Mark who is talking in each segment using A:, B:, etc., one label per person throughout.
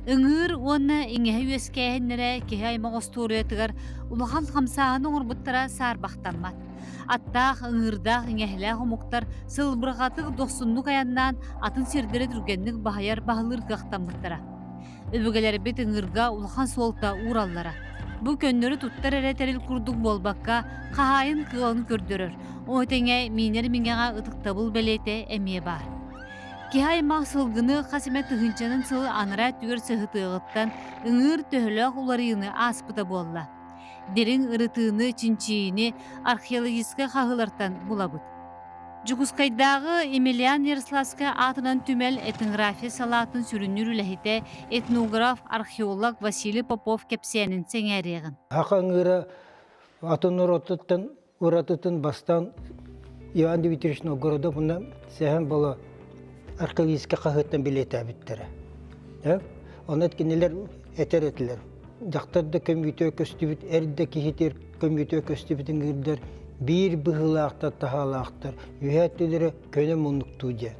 A: Ыңыр уонна иңеһе үескээһиннере киһи аймаҕостуурыатыгар улахан хамсааһыны оҥорбуттара саарбахтаммат. Аттаах ыңырдаах иҥэһилээх умуктар сылбырҕатык дохсуннук аяннаан атын сирдере түргенник баһайар баһылыыр кыахтаммыттара. Өбүгэлэрбит ыңырга улахан суолта уураллара. Бу көннөрү туттар эре терил курдук буолбакка хаһаайын кыалын көрдөрөр. Оотеҥэ минер миҥэҕа ытыктабыл белиэте эмиэ баар. Киһай мах сылгыны хасиме тыһынчанын сылы анара түгөр сыһытыагыттан ыңыр төһөлөөх уларыыны ааспыта буолла. Дерин ырытыыны чинчиини археологическа хаһылартан булабыт. Жукускайдагы Емельян Ярославска атынан түмел этнография салаатын сүрүннүр үлэхите этнограф археолог Василий Попов кепсиэнин сеңэриэгин.
B: Хака ыңыра атын ураттан уратытын бастан Иван Дмитриевич Новгородов мына сәһән бала археологическа хаһыттан билетәбиттәре. Онат кинелер этеретлер. Жактарда компьютер көстүбүт, эрдә кихитер компьютер көстүбүтүн гырдар, бир быһылаактар тахалаактар, үһәттеләре көне мунуктуҗа.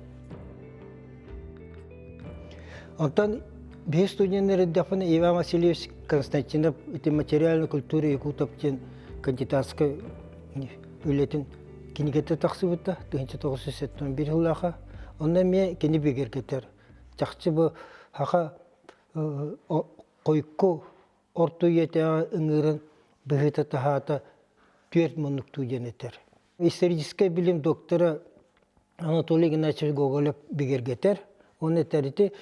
B: Антан бес студентлер дәфәне Иван Васильевич Константинов эти материальную культуру якутовчен кандидатская үлетин кинигете тахсыбыта 1971 еллаха. Онда ме кини бигер кетер. Чакчы бу хака койку ортуете ыңырын быгыта тахата 4 мунукту женетер. Исторический билим доктора Анатолий Геннадьевич Гоголев бигер кетер. Он этерите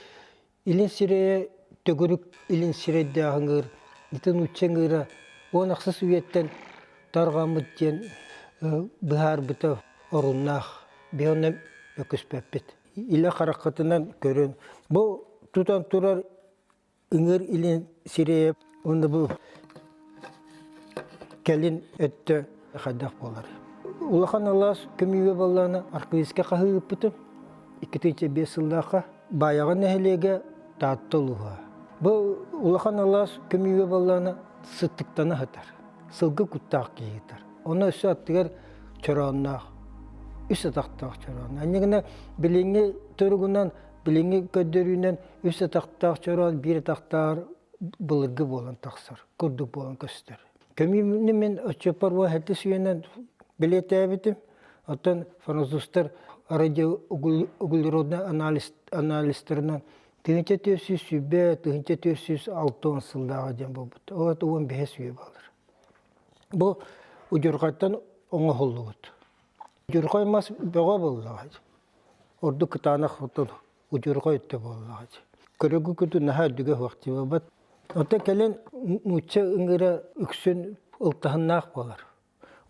B: илин сире төгүрүк илин сиредде аңыр итин уччеңыра он аксыз үеттен таргамыт жен быхар быта оруннах бионе өкүспеппит. Иле каракатынан көрөн. Бу тутан турар ыңыр илин сире онда бу келин өттө хадак болар. Улахан Аллах көмүйө балланы аркылыска кахып буту 2005 жылдака баягы нехелеге таттылуга. Бу улахан Аллах көмүйө балланы сыттыктана хатар. Сылгы куттак кийитер. Оны өсө аттыгар чороннак үсө тактак чорон. Аннегне билинги төрүгүнөн билинги көдөрүнөн үсө тактак чорон бир тактар былыргы болон таксар. Курдук болон көстөр. Көмүйүнү мен өчөпөр ва хатты сүйөнөн билетебитим. Оттон француздар радио углеродный анализтеринен 1906 жылдагы дем болбут. Ол 15 үй балыр. Бу ужургаттан оңохоллугут. Ужургай мас бага боллагы. Орду кытанак отон ужургай өттө боллагы. Көрөгү күтү наха дүгө вакты болбат. Ота келен нучча ыңгыра үксүн ылтахыннак болар.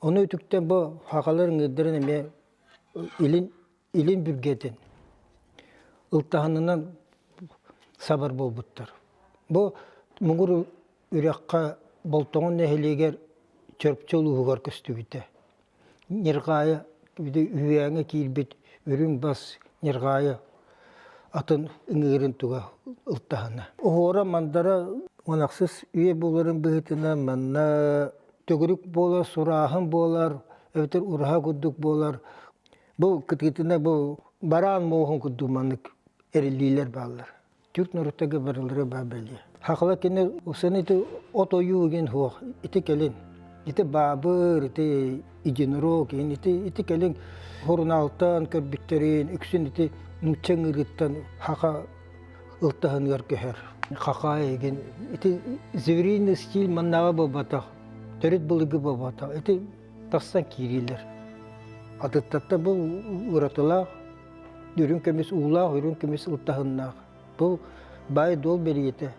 B: Оны өтүктен бу хагалар ыңгыдырын эме илин бүргеден ылтахынынан сабар болбуттар. Бу муңур үрөккө болтоңун нехелегер чөрпчөлүүгөр көстүбүтэ. Ниргая биде үйәңе килбит үрүң бас ниргая атын ыңгырын туга ылтахына. Охора мандара онаксыз үйе боларын быһытына манна төгүрүк болар, сурахын болар, өтөр урха кудук болар. Бу кытытына бу баран моһун кудуманык эрилилер баллар. Türk нұрыттағы барылары бабелі. Хақыла кені осыны от ойуген хуақ, ити келін. Ити бабыр, ити иденрок, ити келін хоруналтан көрбіттерін, үксін ити нұтчен ұрыттан хақа ылтағын көркөхер. Хақа еген, ити зеврийный стиль маннаға болбатақ, төрет бұлығы болбатақ, ити тастан кирилер. Атыттатта бұл ұратылақ, үрін көмес ұлақ, үрін көмес ылтағыннақ. Бұл бай дол бериете,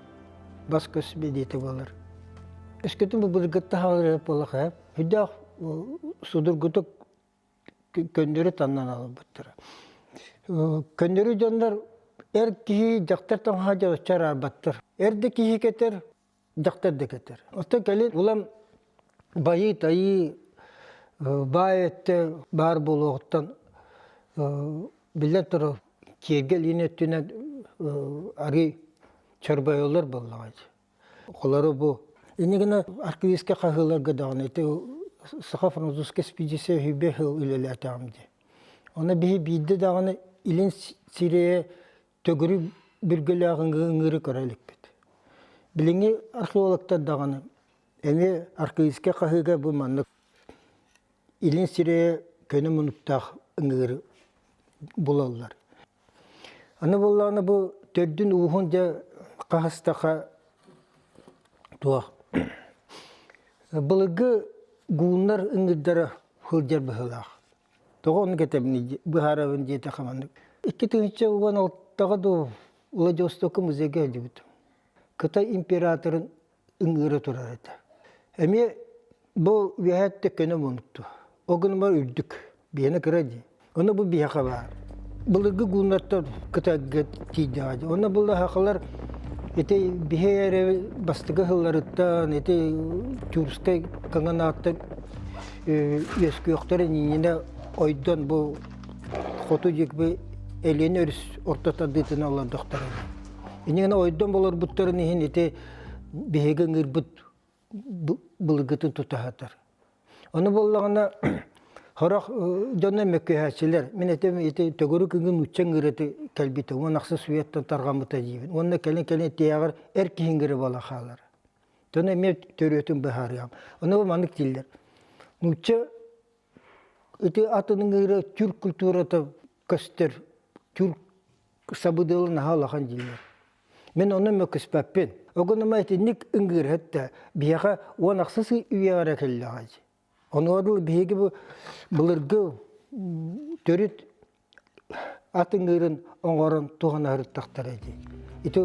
B: бас көс бериете болар. Эскетин бу быргытта халыр болак, хүдак судургутук көндөрү таннан алып буттар. Көндөрү жандар эр кихи жактартан хажа чарар баттар. Эрде кихи кетер, жактар да кетер. Ота келет улам байы тайы байетте бар болготтан билет туруп кергел инеттинен ари чарбайолар боллагай. Колары бу. Инегена археологический кагыларга дагы эти саха французский экспедиция хибе хил илелетамди. Она бидде дагы илин сирее төгүрү биргелегин ыңгыры көрөлүк бит. Bilingi arхеологтар дағаны. Эми археологическа қағыға бұл манны илин сире көні мұнықтақ ыңғыры болалар. Аны болағына бұл төрдін уғын жа қағыстаға туақ. Бұлығы ғуынлар ыңғырдары хылжар бұғылақ. Тоға оны кетеміне бұхарабын жеті қамандық. 2016-ға да Владивостокы музейге әлдібіті. Қытай императорын ыңғыры тұрар еді. Әме бұл вияхетті көні мұнықту. Оғыны бар үрдік. Бейіні кіреді. Оны бұл бияқа бар. Бұлығы ғуынларда Қытайға тейді ағады. Оны бұл хақылар эти бихере бастыгы хылларыттан, эти тюрскай канганаттан өскөктөрү нине ойдон бу хоту жекбе элени өрүс ортотадытын алардыктар. Инегene ойдон болор буттарын ихин эти бихеге ыңырбыт былыгытын тутахатар. Оны боллагана Харах жонна мөккөһәчиләр. Мен әйтәм, төгөрү күнгән үчән гырети кәлбите. Уны аксы суяттан таргамыта җибен. Уны кәлен тиягыр эркиңгере бала халар. Төне мен төрөтүн бахарям. Уны манык диләр. Нүчә атының гыре түрк культураты көстер. Түрк сабыдылын халаган диләр. Мен аны мөккөспәппен. Огыны мәйтник иңгер хәтта бияга уны аксы уягара келләгәҗ. Onu adıl bihegi bu bulurgu törüt atыңырын оңғарын туған арыт тақтар еді. Ити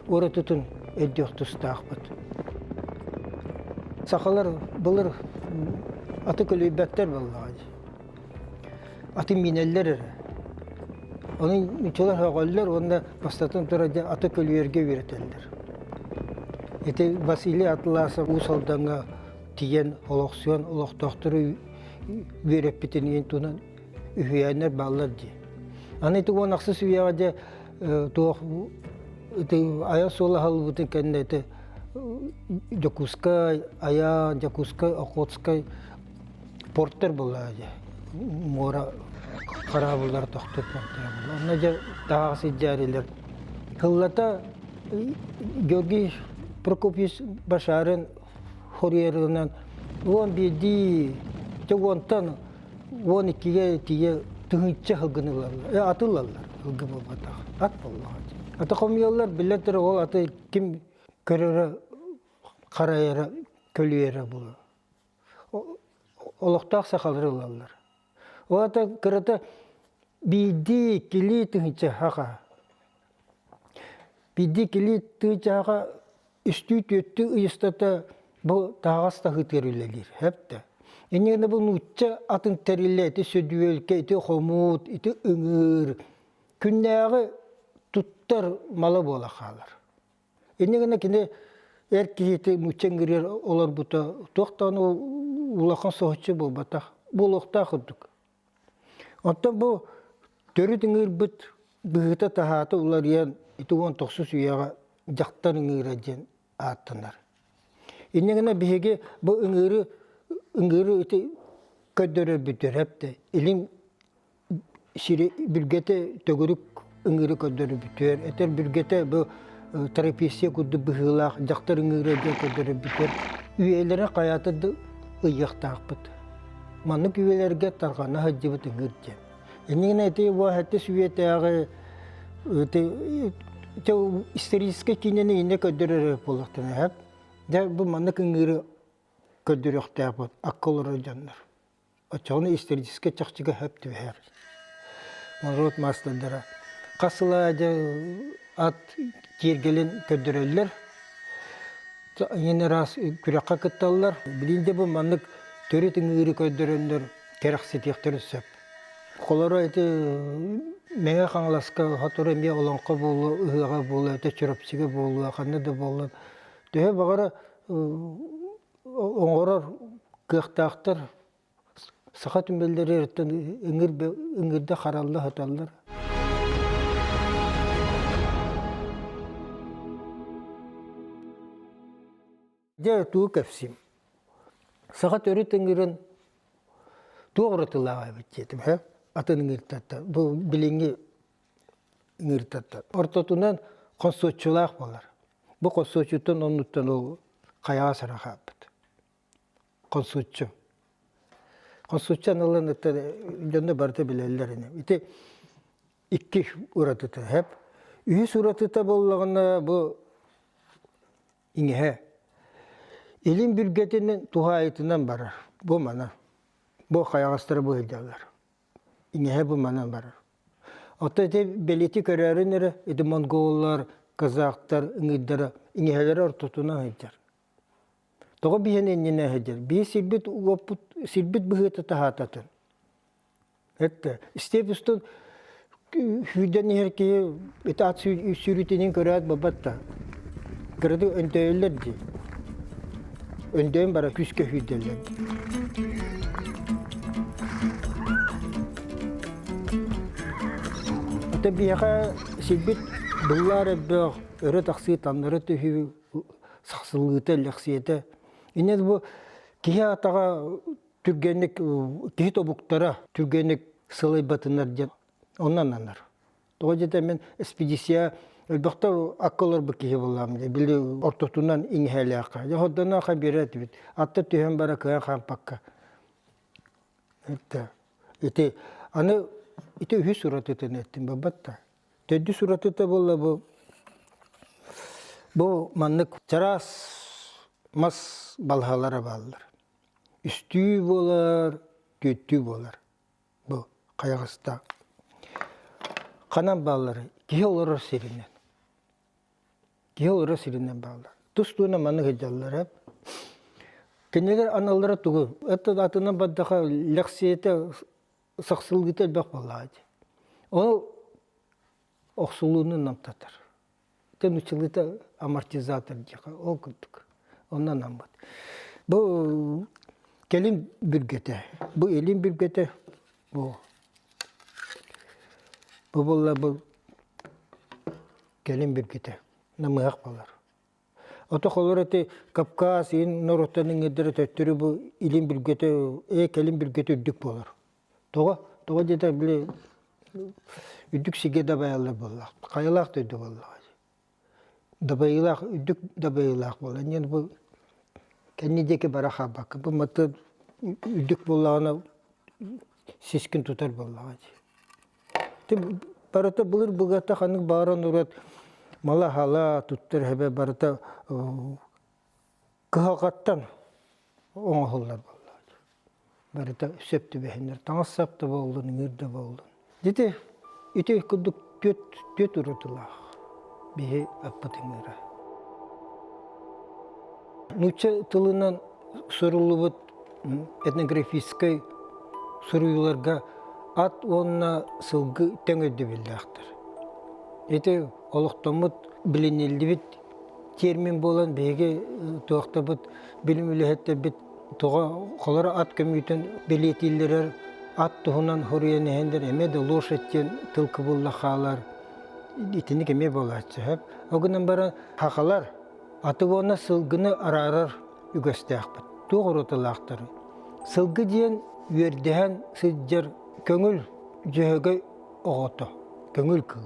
B: ора тұтын өддіқ тұстақ бұд. Сақалар бұлыр аты көлі бәттер болғады. Аты минеллер әрі. Оның мүчелер хағалылар, онда бастатын тұрады аты көліерге өретелдер. Ити Василий атыласы ұсалданға тиен олоқсуан олоқтақтыры вереп бітінген туынан үйәнер баллар де. Аны еті оң ақсыз үйәға де аян солы халы бұтын кәнді еті Жакускай, аян, Жакускай, Охотскай порттар болла де. Мора қарабылар тоқтыр порттар болла. Онна же дағасы жарилер. Хыллата Георгий Прокопьевич Башарын Хорьерынан он биди жогонтан 12-ге тие түгүнчө хылгынылар. Атылалар хылгы болбата. Ат боллагы. Ата комуялар билеттер ол аты ким көрөрө карайра көлүерө болу. Олоктак сакалырлар. Ол ата кырата биди кили түгүнчө хага. Биди кили түгүнчө хага үстү төттү ыйыстата bu dağasta hıtırılır hep de. Yani bu nutça atın terille, eti södüvelke, eti homut, eti ıngır. Günleri tuttar malı bola kalır. Yani kine erkeği muçen girer olar buta. Tohtan o ulakhan sohçu bol batak. Bolokta kırdık. Hatta bu törü ıngır bit bıhıta tahatı ular yan eti on toksuz üyağa jaktan ıngır ajen attılar. İnnegene bihege bu ıngırı iti köddörür bütür hep de. İlim şiri bürgete tögürük ıngırı köddörür bütür. Eter bürgete bu terapisiye kudu bıhılak, jaktar ıngırı köddörür bütür. Üyelere kayatı da ıyık takpıt. Manlık üyelerge targana hacı bıt ıngırca. İnnegene iti vahette süviyete yağı isteriske kinene inne köddörür bulaktığını hep. De bu manlık ıngırı ködürük dağıt, akılları canlar. Açığını istericiske çakçıga hep de ver. Marot masladara. Kasılaca at kirgelin ködürürler. Yine ras küraka kıttallar. Bilinde bu manlık törüt ıngırı ködürürler. Kerek setiyektörü söp. Kolları eti mene kanlaska hatırı me olanqa bolu, ıhığa bolu, eti çörapçıga bolu, akanda da bolu. Töhe bağıra oңғорор кыақтақтар сақа түмбелдері ерттен үңірді қаралды хаталдар. Де туы көпсім. Сақа төрі түңірін туғырытылаға бітетім. Атын үңіртатта. Бұл біліңі үңіртатта. Ортотынан конституциялақ болар. Bu konstitusiyon onnutan o kayağa sıra kapıt. Konstitusiyon. Konstitusiyon olan da barda bilerlerini. İşte iki uratıta hep. Ühüs uratıta bollağına bu İnge ilim bürgetinin tuhayetinden barar. Bu mana. Bu kayağastırı bu ediyorlar. İnge bu mana barar. Ota de belirti kararı edi Mongollar, Kazaklar, İngiltere, İngeleri ortatuna ediyor. Doğu bir yenine ediyor. Bir silbit bıhıtı tahatatın. Hatta istepüstün hüden herkeye itaat sürütünün kararı babatta. Kararı öndeylerdi. Öndeyim bara küske hüdeler. Hatta bir yaka silbit bunlar ebbe öre taksi tanrı tühü saksılığı leksiyete. Yine bu kihe atağa Türgenlik kihe tobuktara Türgenlik sılay batınlar diye ondan anlar. Doğruca men ekspedisiya elbette akıllar bu kihe bulam diye bili ortotundan inhelaka. Ya hodana habirat bit. Atta tühem bara kaya kampakka. Ete ana ite ühü suratı nettim babatta. Teddi suratı da bolla bu manlık çaras mas balhalara bağlılar. Üstü bolar, kötü bolar. Bu kayağısta. Kanan bağları, kihe olur sirinden. Kihe olur sirinden bağlar. Tustuğuna manlık edallar hep. Kendiler analara tuğu. Ette atına baddaka leksiyete saksılgıta bak vallahi. Onu oksuluğunu namtatar. Ten uçılıta amortizatör diye. O kuttuk. Ondan anlat. Bu kelim bürgete. Bu elim bürgete. Bu bolla bu kelim bürgete. Namıyak bolar. Ota kolorete Kafkas in Norotanın edere töttürü bu ilim bürgete kelim bürgete üddük bolar. Toğa jeta bile üddük sige dabayallar bolar. Kayalak döydü vallahi. Dabayılak, üddük dabayılak bolar. Yani bu kendideki baraka bak. Bu matı üddük bollağına siskin tutar bollağı. Barata bulur bugata kanık bağıran uğrat mala hala tuttur hebe barata kıhakattan oğullar bollağı. Barata üsepti behinler. Tanış saptı boğuldun, ngirde boğuldun. Dedi, ite kuduk töt uğratılaq. Bihi appatıngıra. Nuça tılından sorulubut etnografiskay soruyularga at onna sılgı töngödü billaqtır. Ete oluqtamut bilinildi bit termin bolan bege toqtabut bilim ülehette bit toğa qolara at kömütün biletillerer at tuhunan horiyen hender eme de loşetken tılkı bolla xalar itini keme bolatça hep. Ogunan bara haqalar atı ona sılgını ararar ügöstəqbit. Doğrutulaqtır. Sılgı diyen verdihen sıccar köngül cöhögöy oğotu. Köngül kığı.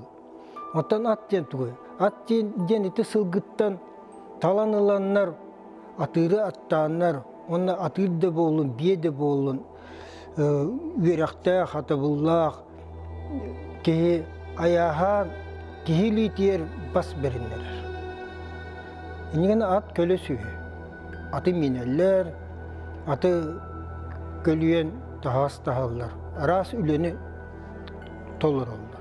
B: Ondan at diyen tuğu. At diyen iti sılgıttan talanılanlar, atırı attağınlar, ona atır da boğulun, biye de boğulun, üyerektağ, hatabullağ, kehi ayağa, kehili diyer bas berinler. Yani at köle sühü. Atı mineller, atı kölüyen tahas tahallar. Aras üleni tolur oldular.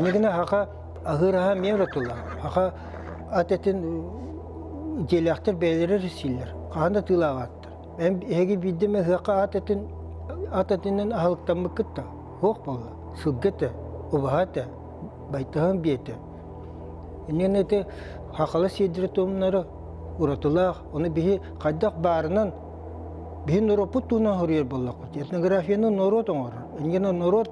B: Yani haka ahıraha mevratullah. Haka atetin celaktır beyleri siller. Kanda tılavattır. Ben hegi bildiğime haka atetinden ahılıktan mıkıtta. Hoq bolla. Sıggıta, ubahata, baytağın biyete. Yani de hakalı sedire tomları uratılaq. Onu bihi kaddaq barınan bihi noroput tuğuna horiyer bollaq. Etnografiyanın norot oğur. Yani norot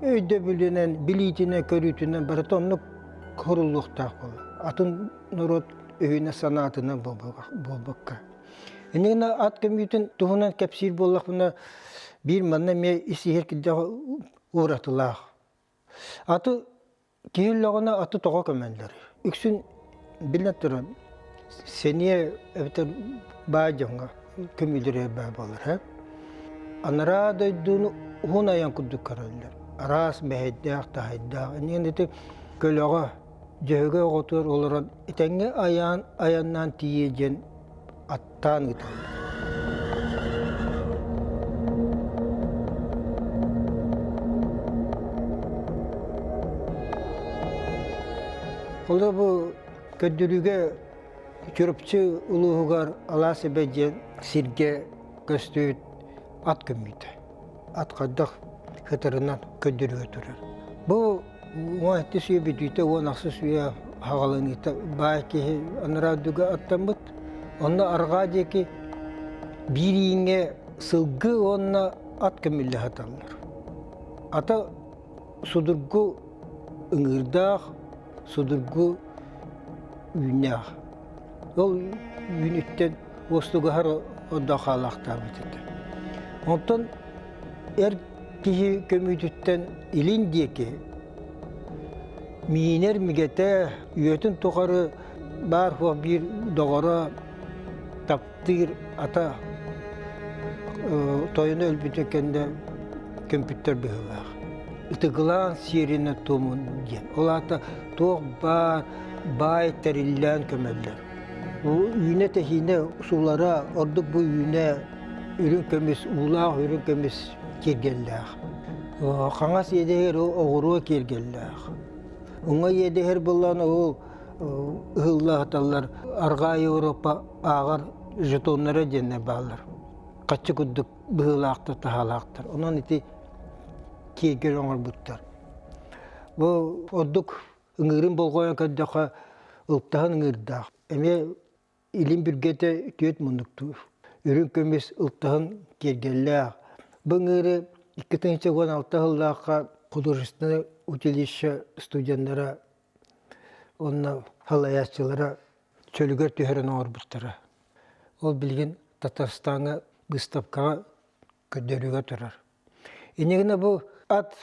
B: öyde bilinen, bilitine, körütüne barata onu korulluqtaq bolla. Atın norot öyüne sanatına bolbakka. Yani at kömütün tuğunan kapsir bollaq buna Bir manna me isihir kidde uğratılaq. Atı kihillogona atı toğa kömenler. Üksün bilnet duran seniye evter bağcanga kömülere bağlar ha. Anara duyduğunu huna yankuduk kararlar. Aras meheddaq tahiddaq. Niyendeti köloğa Cehöge otur olarak itenge ayağından tiyecen attan gitan. Ola bu köddülüge çörpçü uluğugar ala sebece sirge göstüğüt at kömüyde. At kaddak hıtırından köddülüge durur. Bu muahti suya bitüyte o naksı suya hağalını ita belki anaraduga attamıt. Onda argaca ki bir yine sılgı onna at kömülle hatallar. Ata sudurgu ıngırdağ, sudurgu ünnağ. Ol yünütten ostuga har o da halaktar bitinde. Ondan kişi kömüdütten ilin diye ki miner migete üyetin tokarı bar bir doğru taptır ata toyunu ölbütekende kompüter behılar. Itıgılan sirine tomun diyen. Olata toğ bar bay terillen kömeller. Bu yüne tehine sulara orduk bu yüne ürün kömüs uğlaq ürün kömüs kirgeller. Kangas yedeher o oğuru kirgeller. Ona yedeher bulan o ıhıllah atallar arga Avrupa ağır jetonlara cenne bağlar. Kaçı kudduk bıhılaqtır, tahalaqtır. Onun iti kirger oğur buttar. Bu orduk ıngırın bolgoyan kaddaka ıltahın ıngırdaq. Eme ilim bürgete tüyet munduktu. Ürün kömüs ıltahın kirgeller. Bu ıngırı 2016 yıldaqa художественное училище студентлері онна халаячылары чөлгөр төһөрөн орбуттара. Ол билген Татарстанга выставкага көдөрүгө турар. Энегине бу ат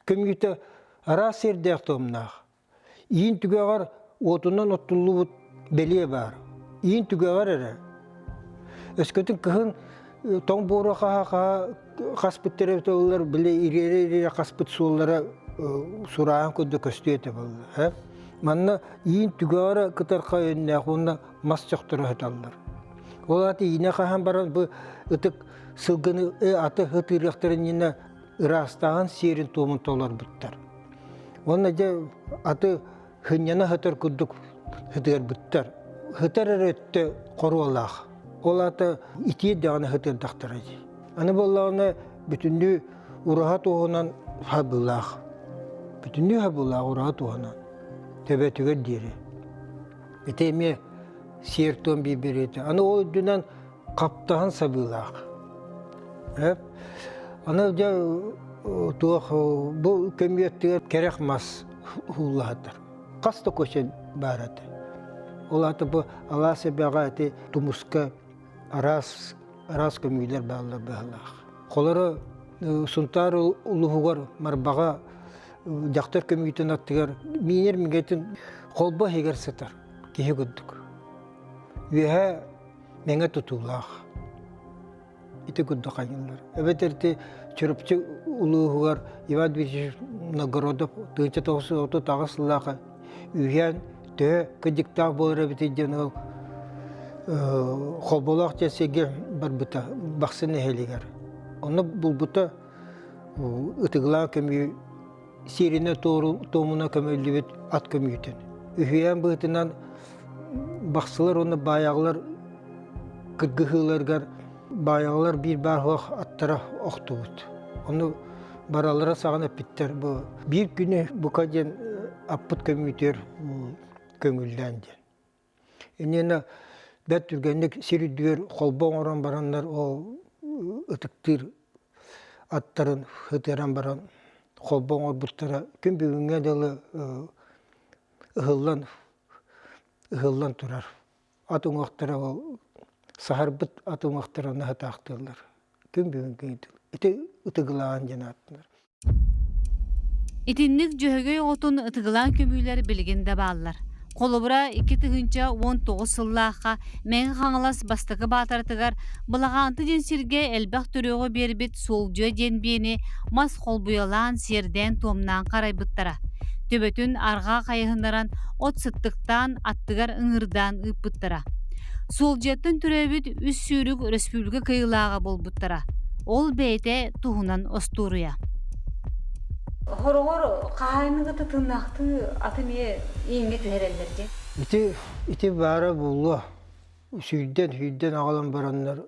B: көмүйтө ара сердек томнах. Ийин түгөгөр отунан оттулуу белие бар. Ийин түгөгөр эре. Өскөтүн кыхын тоң боору хаспыттер олар биле ире хаспыт суоллара сураан көдө көстүөтө болду. Манна ийин түгөгөр кытарка өнне онна мас чоктора хаталлар. Олаты ийне хахан баран бу ытык сылгыны аты хытырыктырын ырастаган серин томун толар буттар. Онна же аты хынняна хытыр кудук хытыр буттар. Хытыр өттө коруалах. Олаты итие даганы хытыр дактырады. Аны болларына бүтүндү ураха тоонан хабылах. Бүтүндү хабылах ураха тоонан. Төбөтүгө дири. Этеме сертон биберети. Аны ол дүнөн каптаган сабылах. Аны же туох бу көмөттүгө керек мас хуллатыр. Каста көчен барат. Олаты бу ала себега эти тумуска арас көмүйлер баалар баалах. Колары сунтар улугар марбага жактар көмүйтен аттыгар минер мигетин колбо хегер сатар. Кеhe гуддук. Веха менге тутулах. Ите гуддук айынлар. Эбетерти чурупчу улугар Иван Дмитриевич Новгородов тыгыча тоғысы оту тағысылаға үйен тө кыдиктақ болыр әбетеден ол қолболақ жәсеге бар бұта бақсыны хелігер. Оны бұл бұта ұтығыла көмей серіне томына көмейлі бет ат көмейтін. Үйен бұғытынан бақсылар оны баяғылар кыргыхыларғар баяғылар бір бар аттара оқты бұд. Оны баралара сағын әппеттер. Bir күні бұқа ден аппыт көмейтер көңілден ден. Енені бәт түргенлік серүйдігер қолбон оран барандар ол ұтықтыр аттарын хытыран баран қолбон орбуттара күн бүгінге дәлі ұғылан тұрар. Ат оңақтара ол сахар бұт ат оңақтараны хатақтылар. Күн бүгінге дәлі. ити ытыгылаан жанаттар.
A: Итинник жөһөгөй отун ытыгылан көмүйлер билигинде бааллар. Колубура 2 тыгынча 19 сыллааққа мен хаңылас бастықы батартыгар бұлағанты ден сирге әлбәқ төрөғы бербет солжы ден бейіне мас қолбуялан серден томнан қарайбыттара. Төбөтүн арға қайығындаран от сыттықтан аттыгар ыңырдан ыппыттара. Солжеттін түрөбіт үс сүйрік республика кыйылаға болбыттара. Ол бейте туһунан остуруя. Хорогор кайныгы тынакты атыме ийинге түһерелдерди.
B: Ити бара булла. Сүйден агалан бараннар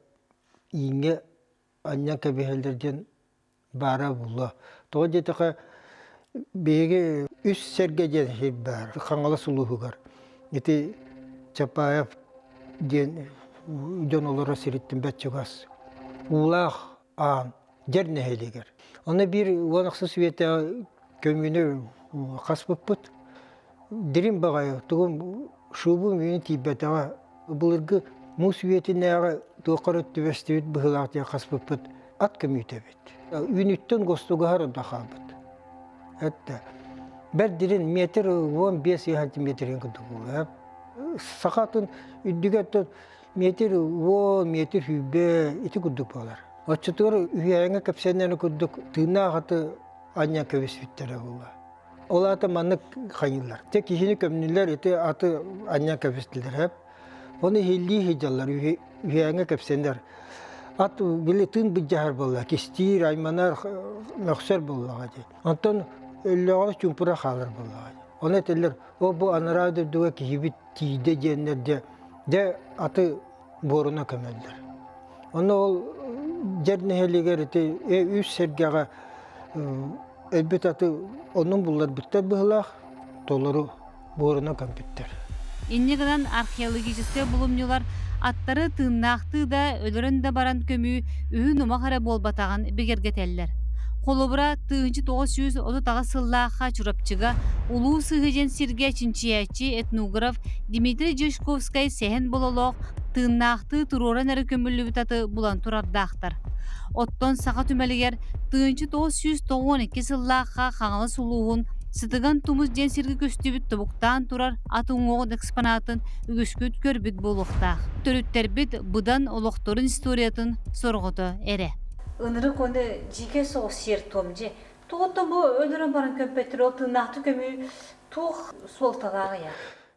B: ийинге аньян кебехелдерден бара булла. Тоо жетеке беге үс сергеже хеп бар. Хаңала сулугар. Ити Чапаев ден үдөн олора сириттин бетчугас. Улах ан жернехелигер. Оны bir ванақсы свете көмүнө каспыппыт. Дирим багай тугум шубу мени тибетага булыргы му светинега токорот төбөстүт быгылакты каспыппыт. Ат көмүтөбүт. Үнүттөн гостугар дахабыт. Этте бер дирин метр 15 сантиметрин кудугу. Сакатын үддүгөттө метр 10 метр хүбе ити кудук болар. Очтор үйәңе кепсеннәне күддүк тына хаты аня кебесүттәре була. Олата маннык ханылар. Тек кишини көмнүләр ите аты аня кебестиләр. Оны хилли хиҗаллар үйәңе кепсеннәр. Ат биле тын биҗар була. Кистир айманар мәхсәр була. Антон элләгә чумпура халар була. Оны телләр о бу анарада дуга кибит тиде җеннәрдә дә аты боруна көмәлләр. Оны ол жернехелигер үс сергега элбет аты onun буллар биттер быһлах толору боруна компьютер.
A: Иннегенен археологический булумнюлар аттары тыннақты да өлөрүндө баран көмүү үһү нумахара болбатаган бегергетеллер. Колубура 1930 сыллааққа чурапчыга улуу сыгыжен сирге чинчиячи этнограф Дмитрий Жешковский сехен бололок тыннақты туроран әрі көмүллүбүт аты булан турардақтар. Оттон сақа түмелигер 1992 сыллааққа қаңалы сулуғын сытыган тумуз ден сирге көстүбүт тобуктан турар атын оғын экспонатын үгүскөт көрбүт болуқтақ. Төрүттербит бұдан олоқторын историятын сорғыты эре. Ыныры көні жеке соғы сер томжи. Туғыттан бұл өлірін барын көмпеттір ол тыңнақты көмі туқ сол тағағы я.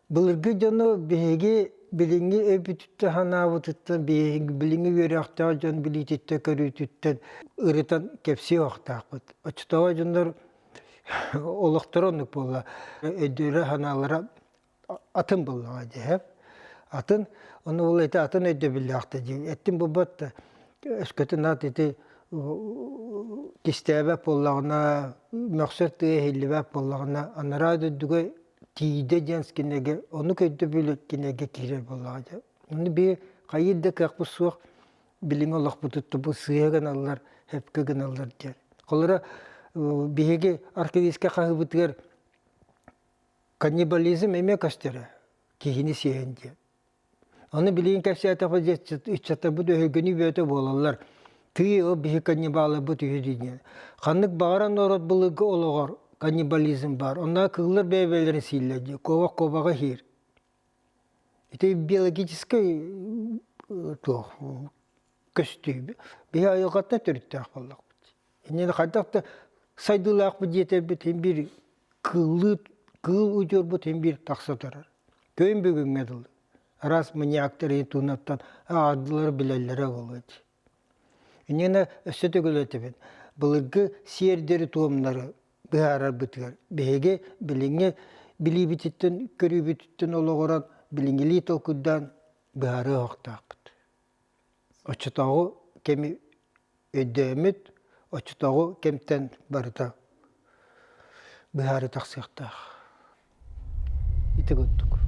B: Бұлырғы жоны бейге билинги өбүтүттө ханабытыттан билинги веряктаа жон билититте көрүтүттен ырытан кепси октаакпыт. Очтоо жондар олокторонук болла. Өдөрө ханалара атын боллага жеп. Атын оны бол эте атын өдө билакты. Эттин бобот өскөтүн ат эте кистебе боллагына, мөксөртү хилбе боллагына анарады дүгө тиде женскинеге onu көйдө бүлөккинеге кирер боллагы. Уну би кайда какпусук билиң олох бутутты бу сыяган аллар хепкеген аллар дер. Колора биге археологический кагыбытыр каннибализм эме кастере кихини сиенде. Аны билиң кәсәтә фазет ичата бу дөгөни бөтө болалар. Ты о биге каннибалы бу түйдине. Ханнык багаран норот булыгы ологор каннибализм бар. Онда кыллар бебелерин силледи. Кова хир. Это биологический костюм. Бия айылгатта төрүттөк болдук. Эне кайдакта сайдылак бу жете битен бир кыл учур бу тем бир таксатар. Көйм бүгүн медал. Раз маниактер тунаттан адылар билеллере болот. Эне өсөтөгөлөтөбүн. Булыгы сердери туумнары быарар бытыр. Беге билиңе билибититтен көрүбүттен ологоран билиңели толкудан быары октакыт. Очтагы кеми өдөмүт, очтагы кемтен барыта быары таксыктак. Итегөттүк.